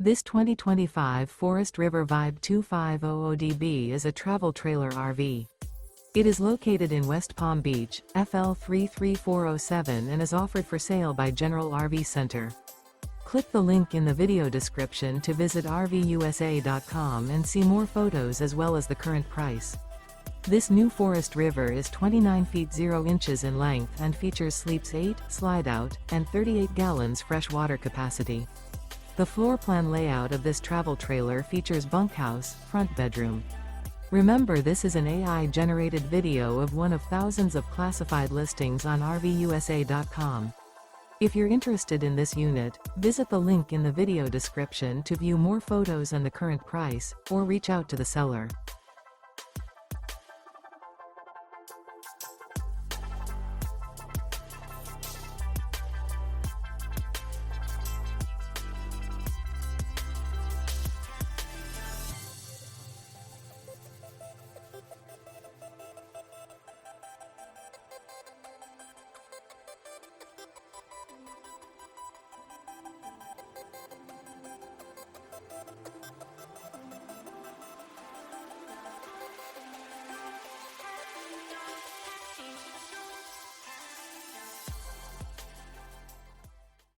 This 2025 Forest River Vibe 2500DB is a travel trailer RV. It is located in West Palm Beach, FL 33407 and is offered for sale by General RV Center. Click the link in the video description to visit RVUSA.com and see more photos as well as the current price. This new Forest River is 29 feet 0 inches in length and features sleeps 8, Slideout, and 38 gallons fresh water capacity. The floor plan layout of this travel trailer features bunkhouse, front bedroom. Remember, this is an AI-generated video of one of thousands of classified listings on RVUSA.com. If you're interested in this unit, visit the link in the video description to view more photos and the current price, or reach out to the seller.